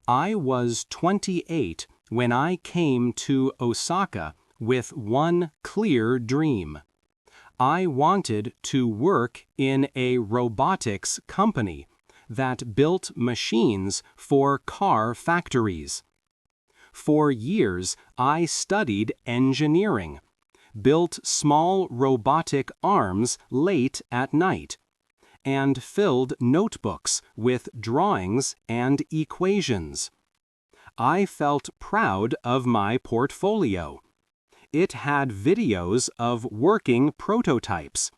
I was 28 when I came to Osaka with one clear dream. I wanted to work in a robotics company that built machines for car factories. For years, I studied engineering, built small robotic arms late at night, and filled notebooks with drawings and equations. I felt proud of my portfolio. It had videos of working prototypes,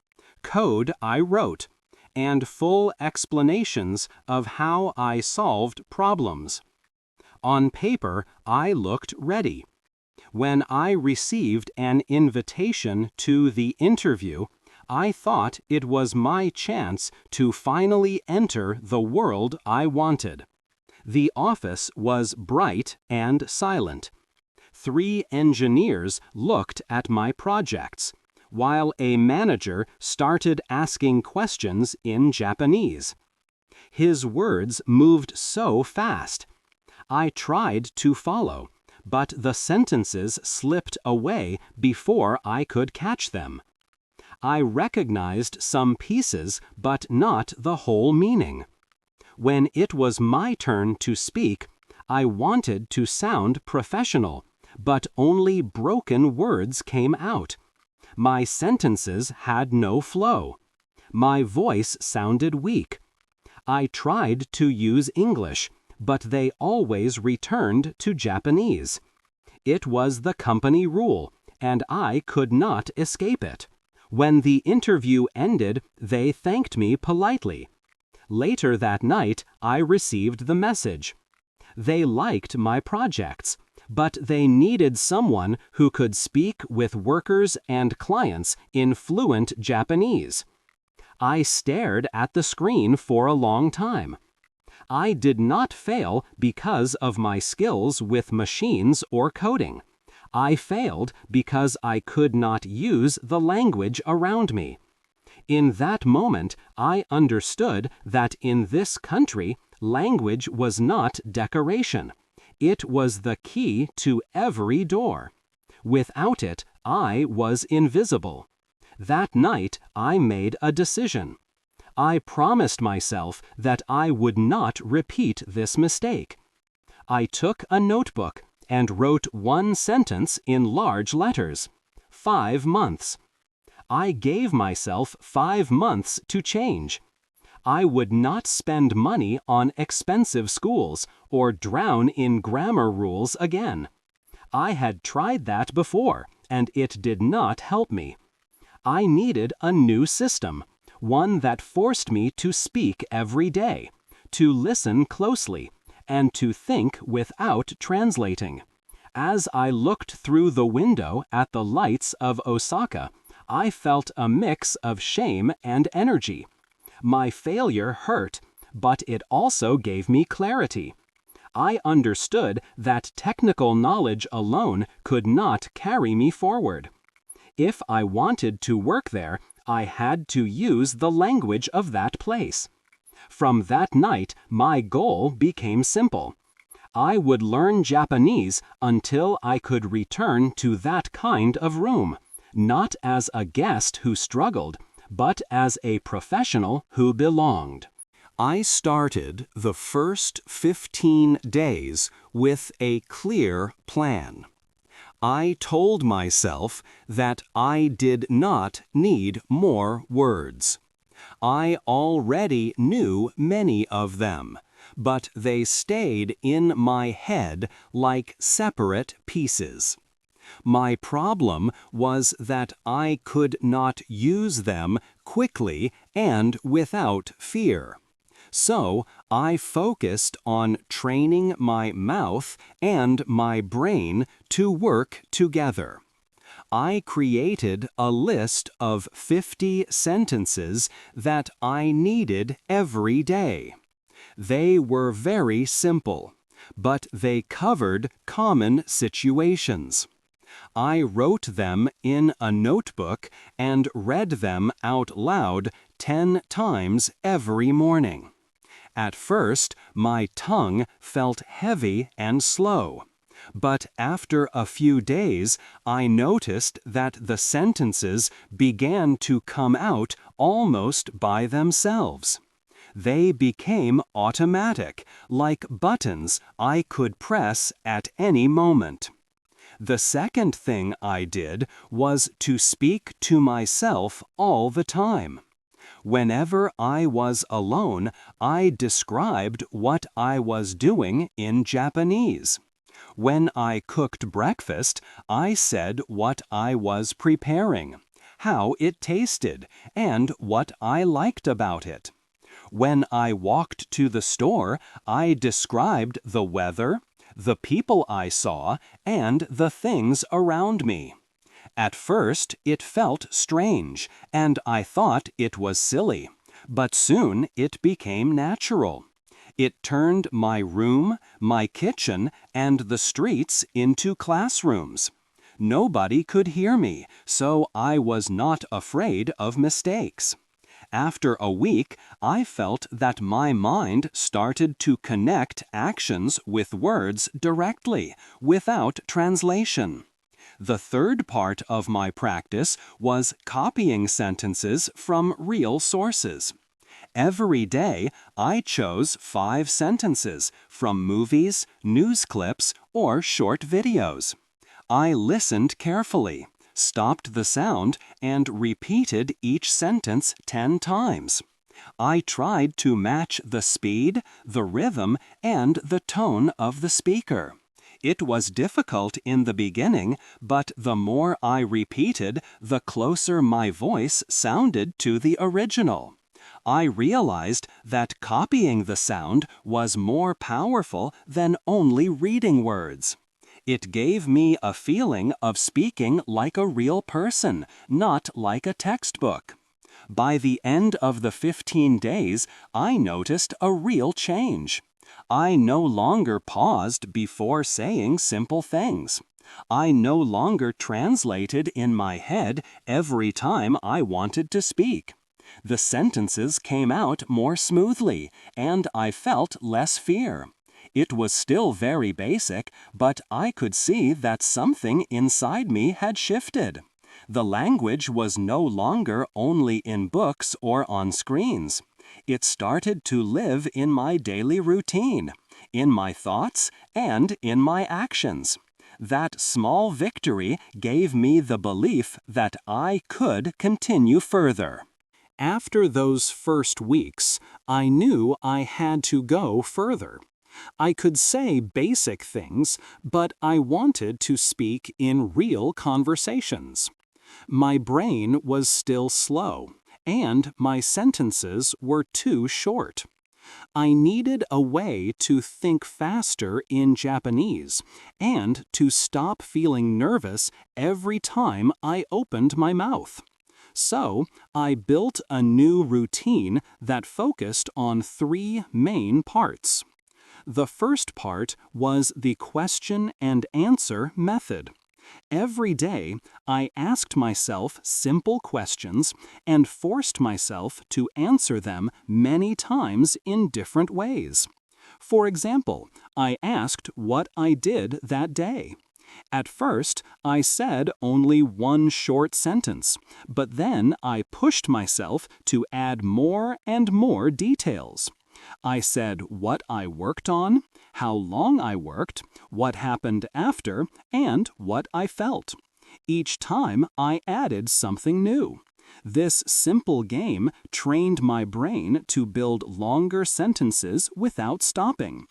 code I wrote, and full explanations of how I solved problems. On paper, I looked ready. When I received an invitation to the interview, I thought it was my chance to finally enter the world I wanted. The office was bright and silent. 3 engineers looked at my projects, while a manager started asking questions in Japanese. His words moved so fast. I tried to follow, but the sentences slipped away before I could catch them. I recognized some pieces, but not the whole meaning. When it was my turn to speak, I wanted to sound professional, but only broken words came out. My sentences had no flow. My voice sounded weak. I tried to use English, but they always returned to Japanese. It was the company rule, and I could not escape it. When the interview ended, they thanked me politely. Later that night, I received the message. They liked my projects, but they needed someone who could speak with workers and clients in fluent Japanese. I stared at the screen for a long time. I did not fail because of my skills with machines or coding. I failed because I could not use the language around me. In that moment, I understood that in this country, language was not decoration. It was the key to every door. Without it, I was invisible. That night, I made a decision. I promised myself that I would not repeat this mistake. I took a notebook and wrote one sentence in large letters. 5 months. I gave myself 5 months to change. I would not spend money on expensive schools or drown in grammar rules again. I had tried that before, and it did not help me. I needed a new system, one that forced me to speak every day, to listen closely, and to think without translating. As I looked through the window at the lights of Osaka, I felt a mix of shame and energy. My failure hurt, but it also gave me clarity. I understood that technical knowledge alone could not carry me forward. If I wanted to work there, I had to use the language of that place. From that night, my goal became simple. I would learn Japanese until I could return to that kind of room, not as a guest who struggled, but as a professional who belonged. I started the first 15 days with a clear plan. I told myself that I did not need more words. I already knew many of them, but they stayed in my head like separate pieces. My problem was that I could not use them quickly and without fear. So I focused on training my mouth and my brain to work together. I created a list of 50 sentences that I needed every day. They were very simple, but they covered common situations. I wrote them in a notebook and read them out loud 10 times every morning. At first, my tongue felt heavy and slow. But after a few days, I noticed that the sentences began to come out almost by themselves. They became automatic, like buttons I could press at any moment. The second thing I did was to speak to myself all the time. Whenever I was alone, I described what I was doing in Japanese. When I cooked breakfast, I said what I was preparing, how it tasted, and what I liked about it. When I walked to the store, I described the weather, the people I saw, and the things around me. At first, it felt strange, and I thought it was silly, but soon it became natural. It turned my room, my kitchen, and the streets into classrooms. Nobody could hear me, so I was not afraid of mistakes. After a week, I felt that my mind started to connect actions with words directly, without translation. The third part of my practice was copying sentences from real sources. Every day, I chose 5 sentences from movies, news clips, or short videos. I listened carefully, stopped the sound, and repeated each sentence 10 times. I tried to match the speed, the rhythm, and the tone of the speaker. It was difficult in the beginning, but the more I repeated, the closer my voice sounded to the original. I realized that copying the sound was more powerful than only reading words. It gave me a feeling of speaking like a real person, not like a textbook. By the end of the 15 days, I noticed a real change. I no longer paused before saying simple things. I no longer translated in my head every time I wanted to speak. The sentences came out more smoothly, and I felt less fear. It was still very basic, but I could see that something inside me had shifted. The language was no longer only in books or on screens. It started to live in my daily routine, in my thoughts, and in my actions. That small victory gave me the belief that I could continue further. After those first weeks, I knew I had to go further. I could say basic things, but I wanted to speak in real conversations. My brain was still slow, and my sentences were too short. I needed a way to think faster in Japanese and to stop feeling nervous every time I opened my mouth. So, I built a new routine that focused on 3 main parts. The first part was the question and answer method. Every day, I asked myself simple questions and forced myself to answer them many times in different ways. For example, I asked what I did that day. At first, I said only one short sentence, but then I pushed myself to add more and more details. I said what I worked on, how long I worked, what happened after, and what I felt. Each time I added something new. This simple game trained my brain to build longer sentences without stopping.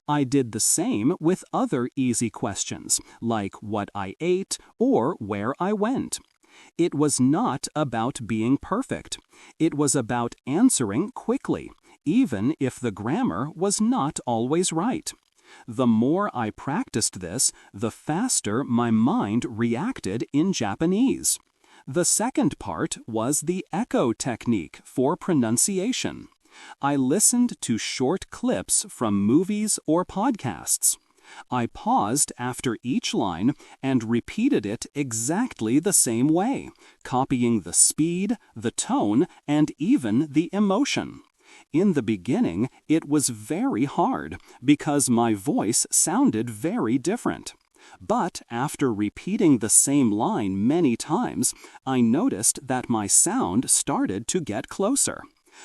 I did the same with other easy questions, like what I ate or where I went. It was not about being perfect. It was about answering quickly, even if the grammar was not always right. The more I practiced this, the faster my mind reacted in Japanese. The second part was the echo technique for pronunciation. I listened to short clips from movies or podcasts. I paused after each line and repeated it exactly the same way, copying the speed, the tone, and even the emotion. In the beginning, it was very hard because my voice sounded very different. But after repeating the same line many times, I noticed that my sound started to get closer.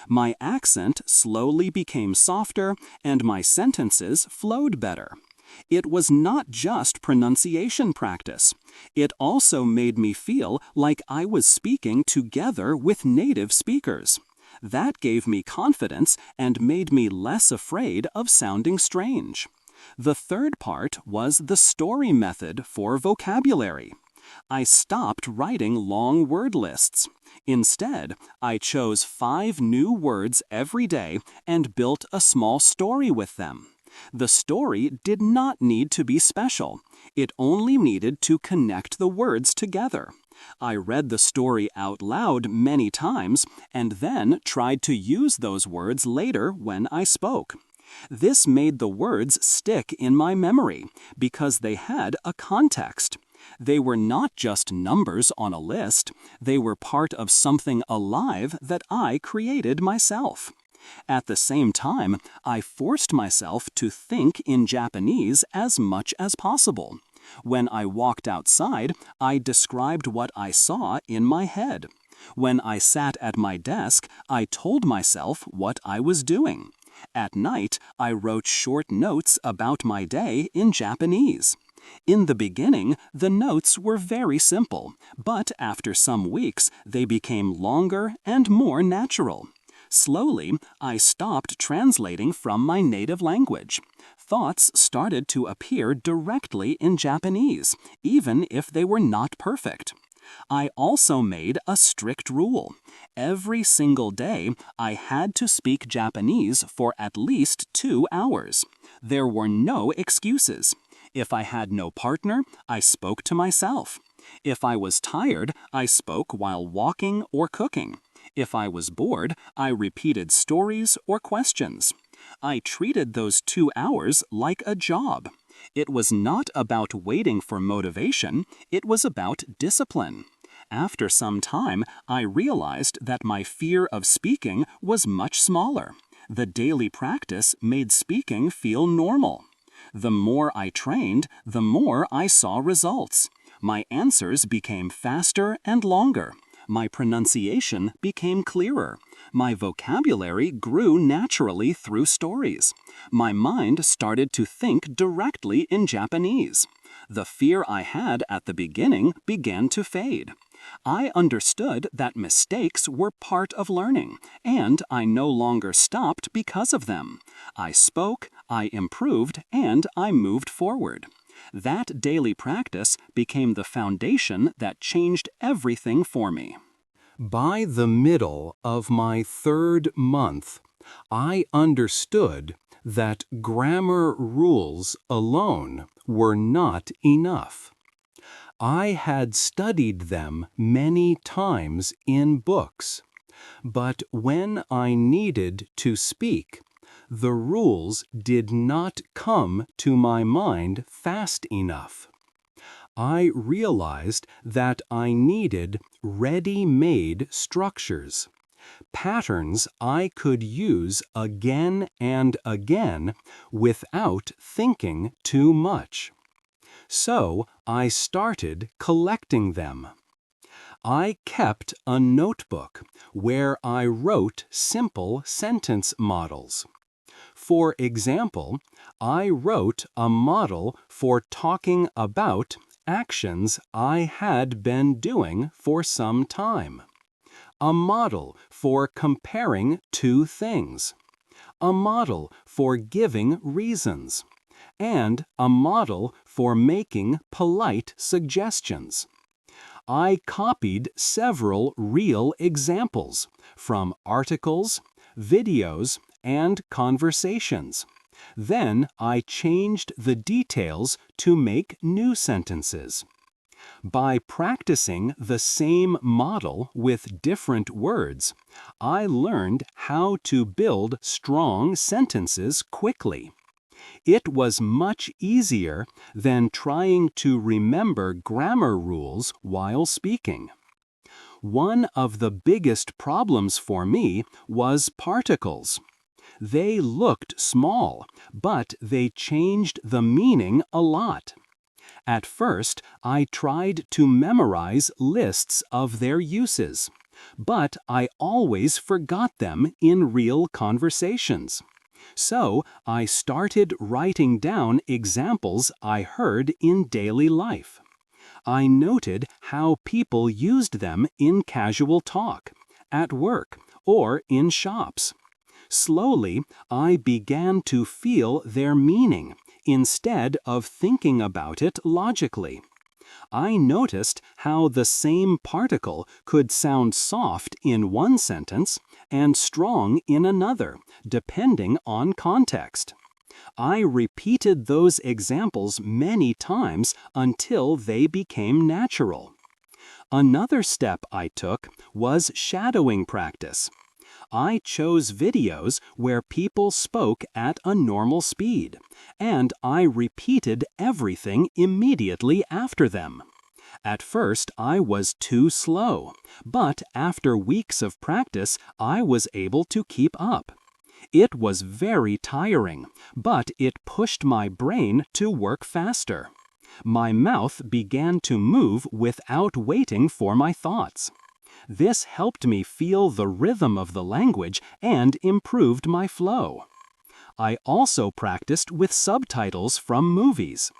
My accent slowly became softer, and my sentences flowed better. It was not just pronunciation practice. It also made me feel like I was speaking together with native speakers. That gave me confidence and made me less afraid of sounding strange. The third part was the story method for vocabulary. I stopped writing long word lists. Instead, I chose 5 new words every day and built a small story with them. The story did not need to be special. It only needed to connect the words together. I read the story out loud many times and then tried to use those words later when I spoke. This made the words stick in my memory because they had a context. They were not just numbers on a list. They were part of something alive that I created myself. At the same time, I forced myself to think in Japanese as much as possible. When I walked outside, I described what I saw in my head. When I sat at my desk, I told myself what I was doing. At night, I wrote short notes about my day in Japanese. In the beginning, the notes were very simple, but after some weeks, they became longer and more natural. Slowly, I stopped translating from my native language. Thoughts started to appear directly in Japanese, even if they were not perfect. I also made a strict rule. Every single day, I had to speak Japanese for at least 2 hours. There were no excuses. If I had no partner, I spoke to myself. If I was tired, I spoke while walking or cooking. If I was bored, I repeated stories or questions. I treated those 2 hours like a job. It was not about waiting for motivation, it was about discipline. After some time, I realized that my fear of speaking was much smaller. The daily practice made speaking feel normal. The more I trained, the more I saw results. My answers became faster and longer. My pronunciation became clearer. My vocabulary grew naturally through stories. My mind started to think directly in Japanese. The fear I had at the beginning began to fade. I understood that mistakes were part of learning, and I no longer stopped because of them. I spoke, I improved, and I moved forward. That daily practice became the foundation that changed everything for me. By the middle of my 3rd month, I understood that grammar rules alone were not enough. I had studied them many times in books, but when I needed to speak, the rules did not come to my mind fast enough. I realized that I needed ready-made structures, patterns I could use again and again without thinking too much. So I started collecting them. I kept a notebook where I wrote simple sentence models. For example, I wrote a model for talking about actions I had been doing for some time, a model for comparing 2 things, a model for giving reasons, and a model for making polite suggestions. I copied several real examples from articles, videos, and conversations. Then I changed the details to make new sentences. By practicing the same model with different words, I learned how to build strong sentences quickly. It was much easier than trying to remember grammar rules while speaking. One of the biggest problems for me was particles. They looked small, but they changed the meaning a lot. At first, I tried to memorize lists of their uses, but I always forgot them in real conversations. So I started writing down examples I heard in daily life. I noted how people used them in casual talk, at work, or in shops. Slowly, I began to feel their meaning instead of thinking about it logically. I noticed how the same particle could sound soft in one sentence and strong in another, depending on context. I repeated those examples many times until they became natural. Another step I took was shadowing practice. I chose videos where people spoke at a normal speed, and I repeated everything immediately after them. At first, I was too slow, but after weeks of practice, I was able to keep up. It was very tiring, but it pushed my brain to work faster. My mouth began to move without waiting for my thoughts. This helped me feel the rhythm of the language and improved my flow. I also practiced with subtitles from movies.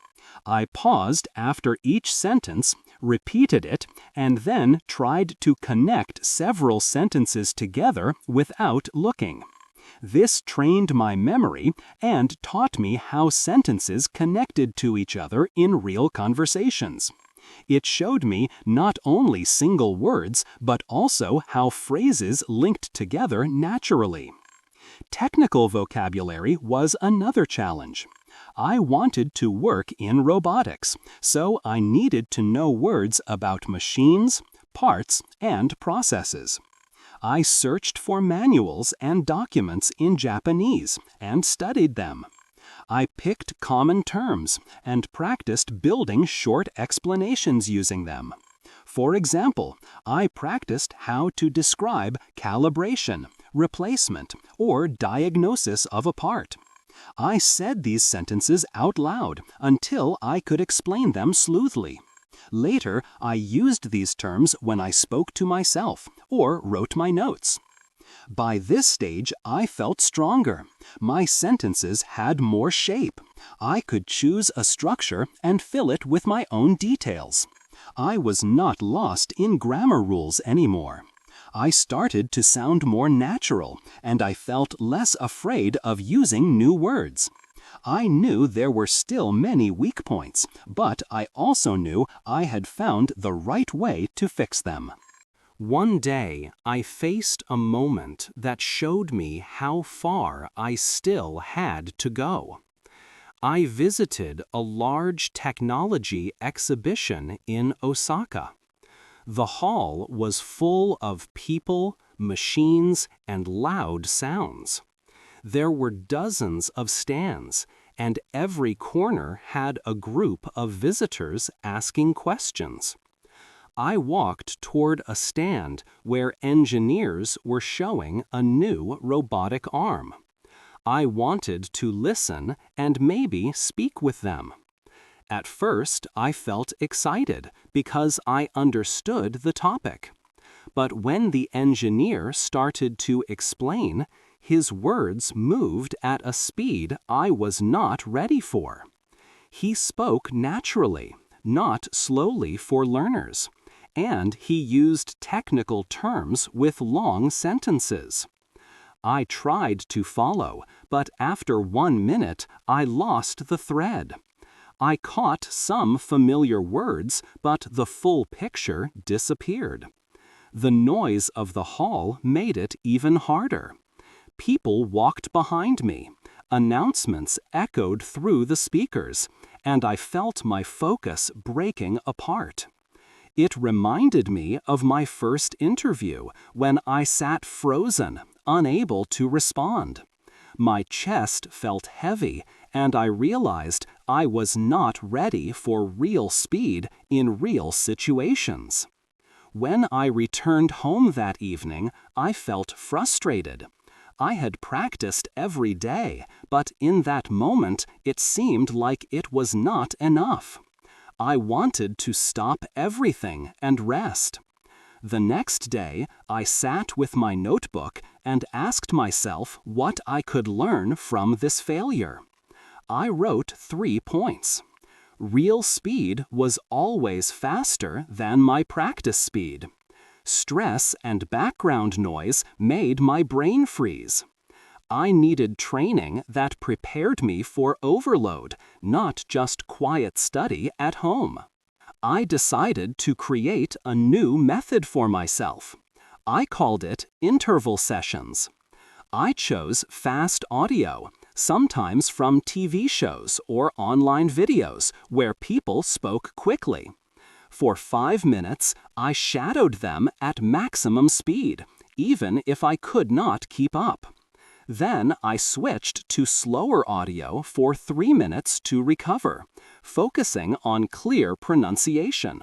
I paused after each sentence, repeated it, and then tried to connect several sentences together without looking. This trained my memory and taught me how sentences connected to each other in real conversations. It showed me not only single words, but also how phrases linked together naturally. Technical vocabulary was another challenge. I wanted to work in robotics, so I needed to know words about machines, parts, and processes. I searched for manuals and documents in Japanese and studied them. I picked common terms and practiced building short explanations using them. For example, I practiced how to describe calibration, replacement, or diagnosis of a part. I said these sentences out loud until I could explain them smoothly. Later, I used these terms when I spoke to myself or wrote my notes. By this stage, I felt stronger. My sentences had more shape. I could choose a structure and fill it with my own details. I was not lost in grammar rules anymore. I started to sound more natural, and I felt less afraid of using new words. I knew there were still many weak points, but I also knew I had found the right way to fix them. One day, I faced a moment that showed me how far I still had to go. I visited a large technology exhibition in Osaka. The hall was full of people, machines, and loud sounds. There were dozens of stands, and every corner had a group of visitors asking questions. I walked toward a stand where engineers were showing a new robotic arm. I wanted to listen and maybe speak with them. At first, I felt excited because I understood the topic. But when the engineer started to explain, his words moved at a speed I was not ready for. He spoke naturally, not slowly for learners, and he used technical terms with long sentences. I tried to follow, but after 1 minute, I lost the thread. I caught some familiar words, but the full picture disappeared. The noise of the hall made it even harder. People walked behind me. Announcements echoed through the speakers, and I felt my focus breaking apart. It reminded me of my first interview when I sat frozen, unable to respond. My chest felt heavy, and I realized I was not ready for real speed in real situations. When I returned home that evening, I felt frustrated. I had practiced every day, but in that moment it seemed like it was not enough. I wanted to stop everything and rest. The next day, I sat with my notebook and asked myself what I could learn from this failure. I wrote 3 points. Real speed was always faster than my practice speed. Stress and background noise made my brain freeze. I needed training that prepared me for overload, not just quiet study at home. I decided to create a new method for myself. I called it interval sessions. I chose fast audio, sometimes from TV shows or online videos where people spoke quickly. For 5 minutes, I shadowed them at maximum speed, even if I could not keep up. Then I switched to slower audio for 3 minutes to recover, focusing on clear pronunciation.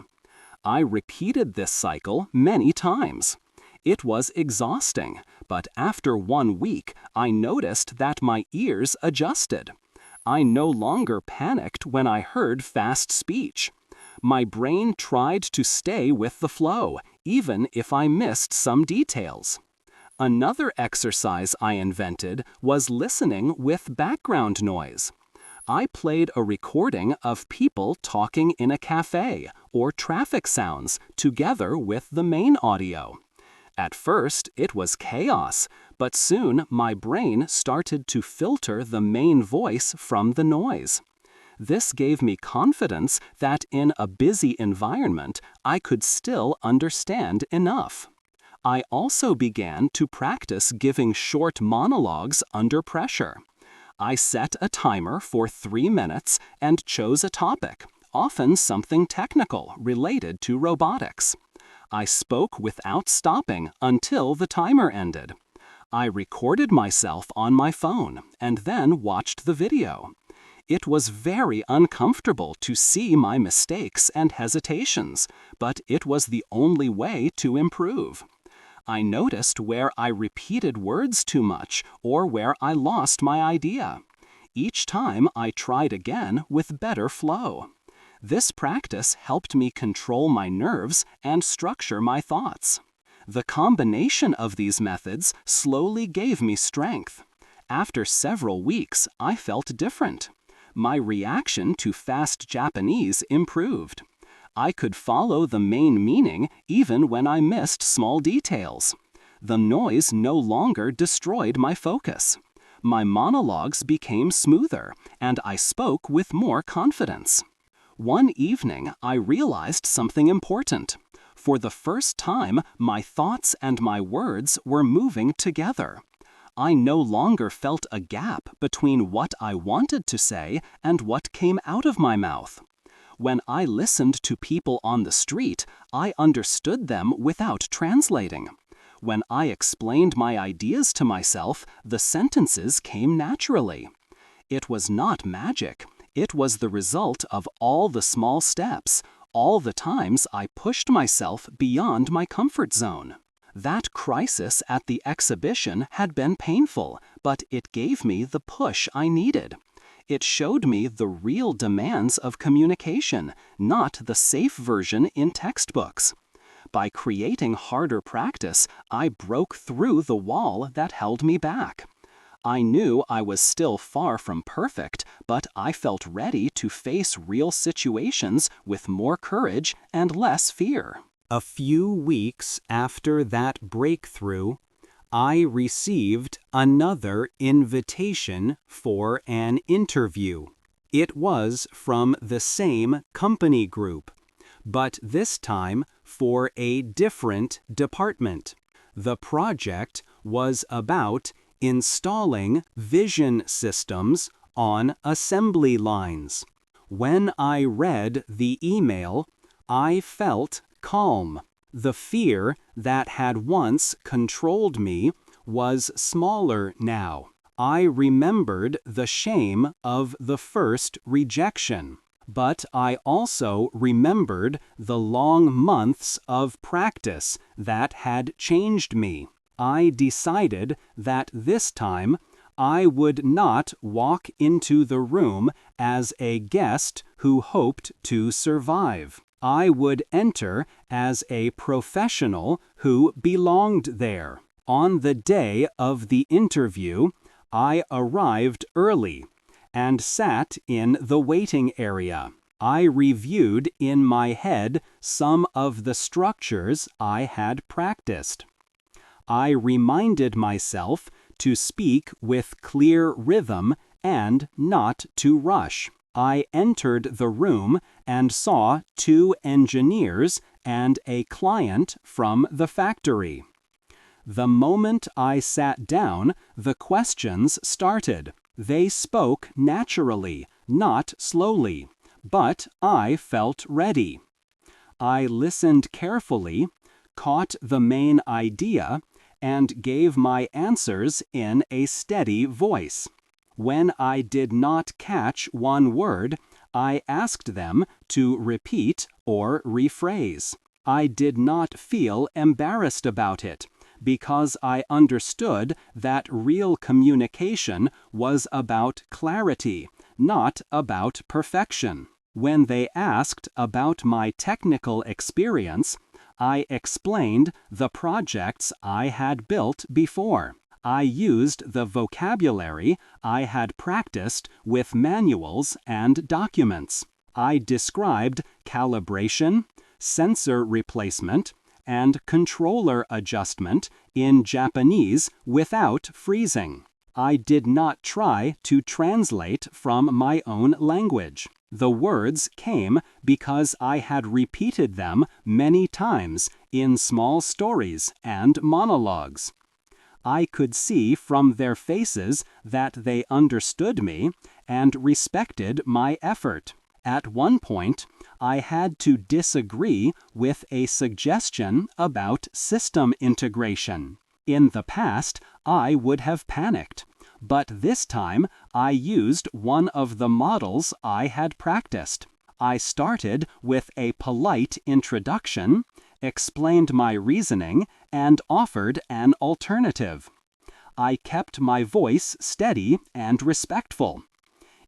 I repeated this cycle many times. It was exhausting, but after 1 week, I noticed that my ears adjusted. I no longer panicked when I heard fast speech. My brain tried to stay with the flow, even if I missed some details. Another exercise I invented was listening with background noise. I played a recording of people talking in a cafe or traffic sounds together with the main audio. At first, it was chaos, but soon my brain started to filter the main voice from the noise. This gave me confidence that in a busy environment, I could still understand enough. I also began to practice giving short monologues under pressure. I set a timer for 3 minutes and chose a topic, often something technical related to robotics. I spoke without stopping until the timer ended. I recorded myself on my phone and then watched the video. It was very uncomfortable to see my mistakes and hesitations, but it was the only way to improve. I noticed where I repeated words too much or where I lost my idea. Each time I tried again with better flow. This practice helped me control my nerves and structure my thoughts. The combination of these methods slowly gave me strength. After several weeks, I felt different. My reaction to fast Japanese improved. I could follow the main meaning even when I missed small details. The noise no longer destroyed my focus. My monologues became smoother, and I spoke with more confidence. One evening, I realized something important. For the first time, my thoughts and my words were moving together. I no longer felt a gap between what I wanted to say and what came out of my mouth. When I listened to people on the street, I understood them without translating. When I explained my ideas to myself, the sentences came naturally. It was not magic. It was the result of all the small steps, all the times I pushed myself beyond my comfort zone. That crisis at the exhibition had been painful, but it gave me the push I needed. It showed me the real demands of communication, not the safe version in textbooks. By creating harder practice, I broke through the wall that held me back. I knew I was still far from perfect, but I felt ready to face real situations with more courage and less fear. A few weeks after that breakthrough, I received another invitation for an interview. It was from the same company group, but this time for a different department. The project was about installing vision systems on assembly lines. When I read the email, I felt calm. The fear that had once controlled me was smaller now. I remembered the shame of the first rejection. But I also remembered the long months of practice that had changed me. I decided that this time I would not walk into the room as a guest who hoped to survive. I would enter as a professional who belonged there. On the day of the interview, I arrived early and sat in the waiting area. I reviewed in my head some of the structures I had practiced. I reminded myself to speak with clear rhythm and not to rush. I entered the room and saw 2 engineers and a client from the factory. The moment I sat down, the questions started. They spoke naturally, not slowly, but I felt ready. I listened carefully, caught the main idea, and gave my answers in a steady voice. When I did not catch one word, I asked them to repeat or rephrase. I did not feel embarrassed about it, because I understood that real communication was about clarity, not about perfection. When they asked about my technical experience, I explained the projects I had built before. I used the vocabulary I had practiced with manuals and documents. I described calibration, sensor replacement, and controller adjustment in Japanese without freezing. I did not try to translate from my own language. The words came because I had repeated them many times in small stories and monologues. I could see from their faces that they understood me and respected my effort. At one point, I had to disagree with a suggestion about system integration. In the past, I would have panicked, but this time I used one of the models I had practiced. I started with a polite introduction, explained my reasoning, and offered an alternative. I kept my voice steady and respectful.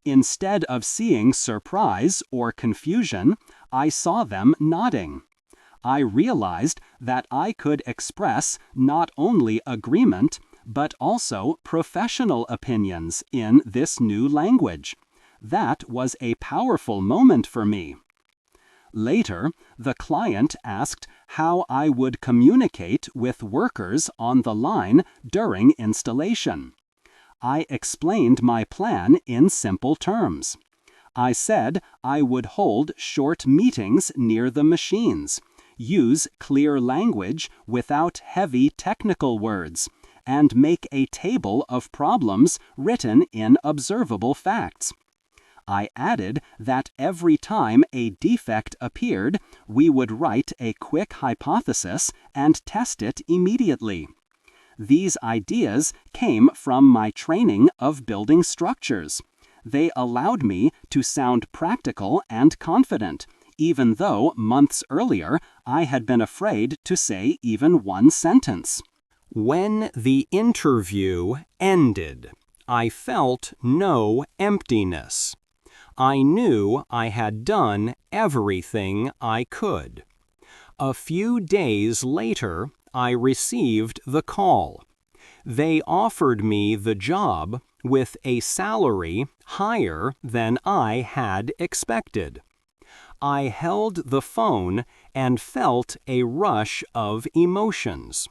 Instead of seeing surprise or confusion, I saw them nodding. I realized that I could express not only agreement, but also professional opinions in this new language. That was a powerful moment for me. Later, the client asked how I would communicate with workers on the line during installation. I explained my plan in simple terms. I said I would hold short meetings near the machines, use clear language without heavy technical words, and make a table of problems written in observable facts. I added that every time a defect appeared, we would write a quick hypothesis and test it immediately. These ideas came from my training of building structures. They allowed me to sound practical and confident, even though months earlier I had been afraid to say even one sentence. When the interview ended, I felt no emptiness. I knew I had done everything I could. A few days later, I received the call. They offered me the job with a salary higher than I had expected. I held the phone and felt a rush of emotions.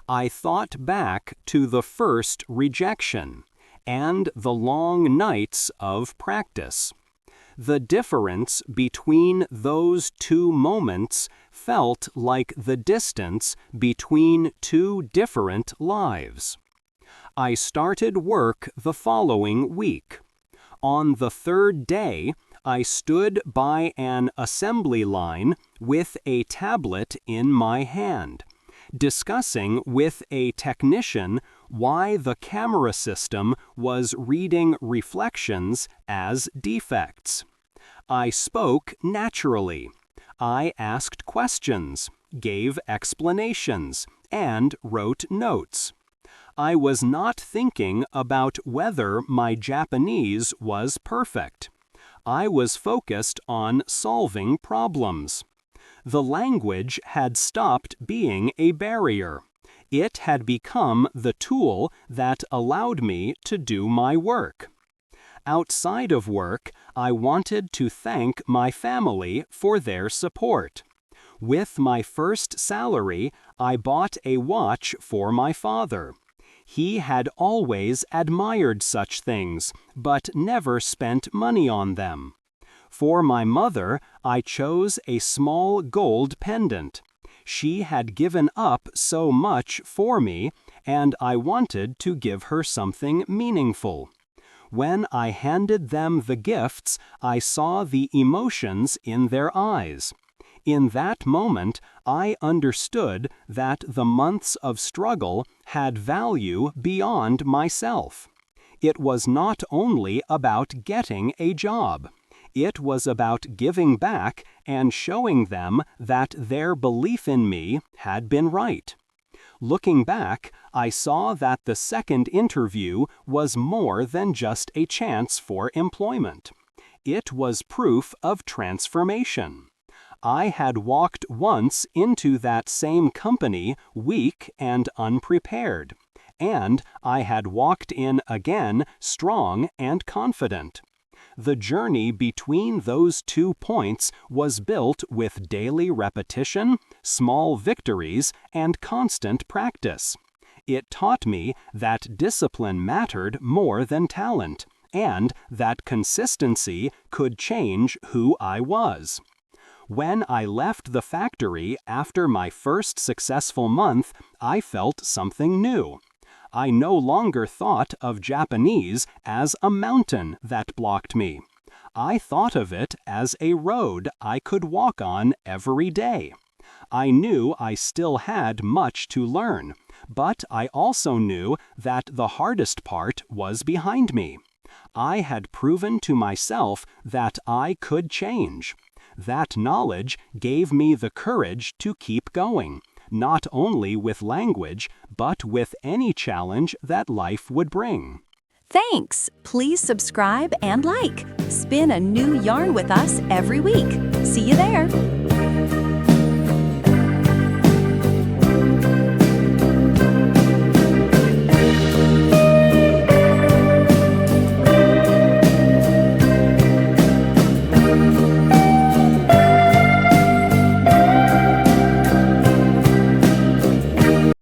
I thought back to the first rejection and the long nights of practice. The difference between those two moments felt like the distance between two different lives. I started work the following week. On the third day, I stood by an assembly line with a tablet in my hand, discussing with a technician why the camera system was reading reflections as defects. I spoke naturally. I asked questions, gave explanations, and wrote notes. I was not thinking about whether my Japanese was perfect. I was focused on solving problems. The language had stopped being a barrier. It had become the tool that allowed me to do my work. Outside of work, I wanted to thank my family for their support. With my first salary, I bought a watch for my father. He had always admired such things, but never spent money on them. For my mother, I chose a small gold pendant. She had given up so much for me, and I wanted to give her something meaningful. When I handed them the gifts, I saw the emotions in their eyes. In that moment, I understood that the months of struggle had value beyond myself. It was not only about getting a job. It was about giving back and showing them that their belief in me had been right. Looking back, I saw that the second interview was more than just a chance for employment. It was proof of transformation. I had walked once into that same company weak and unprepared, and I had walked in again strong and confident. The journey between those 2 points was built with daily repetition, small victories, and constant practice. It taught me that discipline mattered more than talent, and that consistency could change who I was. When I left the factory after my first successful month, I felt something new. I no longer thought of Japanese as a mountain that blocked me. I thought of it as a road I could walk on every day. I knew I still had much to learn, but I also knew that the hardest part was behind me. I had proven to myself that I could change. That knowledge gave me the courage to keep going, not only with language, but with any challenge that life would bring. Thanks! Please subscribe and like. Spin a new yarn with us every week. See you there!